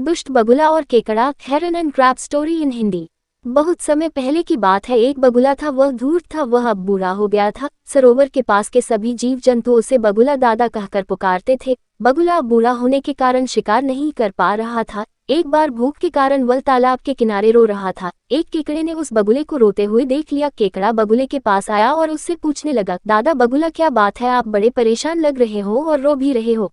दुष्ट बगुला और केकड़ा, heron and crab story in Hindi. बहुत समय पहले की बात है। एक बगुला था, वह धूर्त था, वह अब बूढ़ा हो गया था। सरोवर के पास के सभी जीव जंतु उसे बगुला दादा कहकर पुकारते थे। बगुला अब बूढ़ा होने के कारण शिकार नहीं कर पा रहा था। एक बार भूख के कारण वह तालाब के किनारे रो रहा था। एक केकड़े ने उस बगुले को रोते हुए देख लिया। केकड़ा बगुले के पास आया और उससे पूछने लगा, दादा बगुला, क्या बात है, आप बड़े परेशान लग रहे हो और रो भी रहे हो।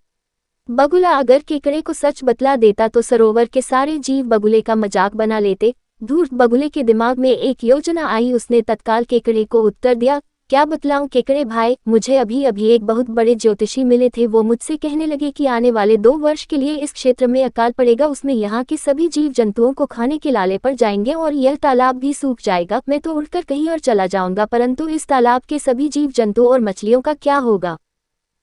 बगुला अगर केकड़े को सच बतला देता तो सरोवर के सारे जीव बगुले का मजाक बना लेते। धूर्त बगुले के दिमाग में एक योजना आई। उसने तत्काल केकड़े को उत्तर दिया, क्या बतलाऊं केकड़े भाई, मुझे अभी अभी एक बहुत बड़े ज्योतिषी मिले थे। वो मुझसे कहने लगे कि आने वाले 2 वर्ष के लिए इस क्षेत्र में अकाल पड़ेगा। उसमें यहाँ के सभी जीव जंतुओं को खाने के लाले पड़ जाएंगे और यह तालाब भी सूख जाएगा। मैं तो उड़कर कहीं और चला जाऊंगा, परंतु इस तालाब के सभी जीव जंतुओं और मछलियों का क्या होगा,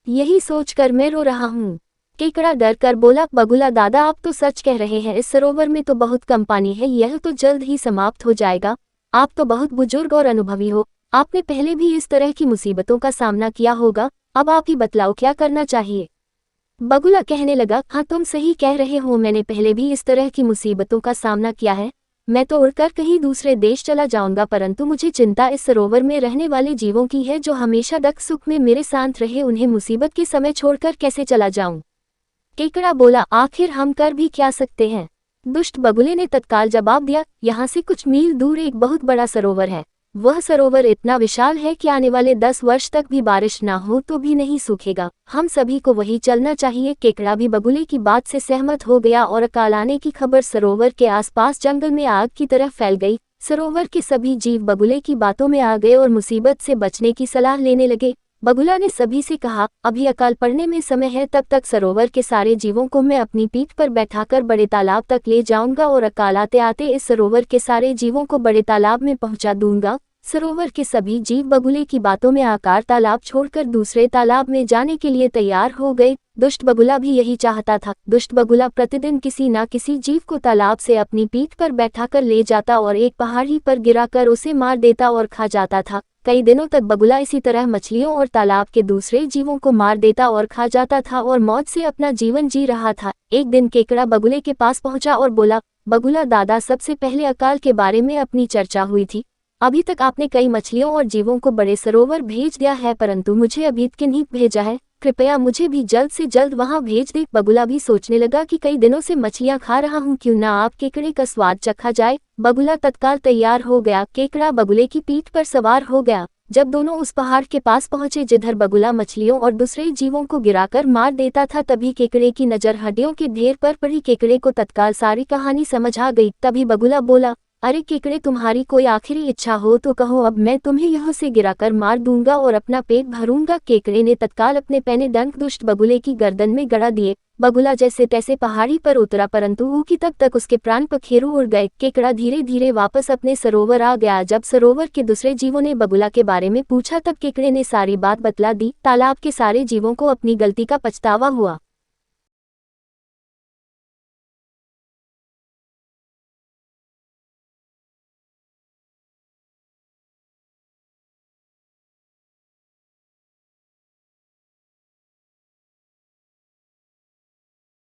यही सोचकर मैं रो रहा हूँ। केकड़ा डर कर बोला, बगुला दादा, आप तो सच कह रहे हैं। इस सरोवर में तो बहुत कम पानी है, यह तो जल्द ही समाप्त हो जाएगा। आप तो बहुत बुजुर्ग और अनुभवी हो, आपने पहले भी इस तरह की मुसीबतों का सामना किया होगा। अब आप ही बतलाओ क्या करना चाहिए। बगुला कहने लगा, हाँ तुम सही कह रहे हो, मैंने पहले भी इस तरह की मुसीबतों का सामना किया है। मैं तो उड़कर कहीं दूसरे देश चला जाऊंगा, परंतु मुझे चिंता इस सरोवर में रहने वाले जीवों की है जो हमेशा दुख सुख में मेरे साथ रहे। उन्हें मुसीबत के समय छोड़कर कैसे चला जाऊं। केकड़ा बोला, आखिर हम कर भी क्या सकते हैं। दुष्ट बगुले ने तत्काल जवाब दिया, यहाँ से कुछ मील दूर एक बहुत बड़ा सरोवर है। वह सरोवर इतना विशाल है कि आने वाले 10 वर्ष तक भी बारिश ना हो तो भी नहीं सूखेगा। हम सभी को वही चलना चाहिए। केकड़ा भी बगुले की बात से सहमत हो गया और अकाल आने की खबर सरोवर के आसपास जंगल में आग की तरह फैल गई। सरोवर के सभी जीव बगुले की बातों में आ गए और मुसीबत से बचने की सलाह लेने लगे। बगुला ने सभी से कहा, अभी अकाल पड़ने में समय है, तब तक सरोवर के सारे जीवों को मैं अपनी पीठ पर बैठाकर बड़े तालाब तक ले जाऊंगा और अकाल आते आते इस सरोवर के सारे जीवों को बड़े तालाब में पहुंचा दूंगा। सरोवर के सभी जीव बगुले की बातों में आकर तालाब छोड़कर दूसरे तालाब में जाने के लिए तैयार हो गए। दुष्ट बगुला भी यही चाहता था। दुष्ट बगुला प्रतिदिन किसी न किसी जीव को तालाब से अपनी पीठ पर बैठाकर ले जाता और एक पहाड़ी पर गिराकर उसे मार देता और खा जाता था। कई दिनों तक बगुला इसी तरह मछलियों और तालाब के दूसरे जीवों को मार देता और खा जाता था और मौत से अपना जीवन जी रहा था। एक दिन केकड़ा बगुले के पास पहुंचा और बोला, बगुला दादा, सबसे पहले अकाल के बारे में अपनी चर्चा हुई थी। अभी तक आपने कई मछलियों और जीवों को बड़े सरोवर भेज दिया है, परंतु मुझे अभी तक नहीं भेजा है। कृपया मुझे भी जल्द से जल्द वहां भेज दे। बगुला भी सोचने लगा कि कई दिनों से मछलियां खा रहा हूं, क्यों ना आप केकड़े का स्वाद चखा जाए। बगुला तत्काल तैयार हो गया। केकड़ा बगुले की पीठ पर सवार हो गया। जब दोनों उस पहाड़ के पास पहुंचे जिधर बगुला मछलियों और दूसरे जीवों को गिराकर मार देता था, तभी केकड़े की नजर हड्डियों के ढेर पर पड़ी। केकड़े को तत्काल सारी कहानी समझ आ गई। तभी बगुला बोला, अरे केकड़े, तुम्हारी कोई आखिरी इच्छा हो तो कहो, अब मैं तुम्हें यहाँ से गिराकर मार दूंगा और अपना पेट भरूंगा। केकड़े ने तत्काल अपने पैने डंक दुष्ट बगुले की गर्दन में गड़ा दिए। बगुला जैसे तैसे पहाड़ी पर उतरा, परंतु वो की तब तक उसके प्राण पखेरु उड़ गए। केकड़ा धीरे धीरे वापस अपने सरोवर आ गया। जब सरोवर के दूसरे जीवों ने बगुला के बारे में पूछा, तब केकड़े ने सारी बात बतला दी। तालाब के सारे जीवों को अपनी गलती का पछतावा हुआ।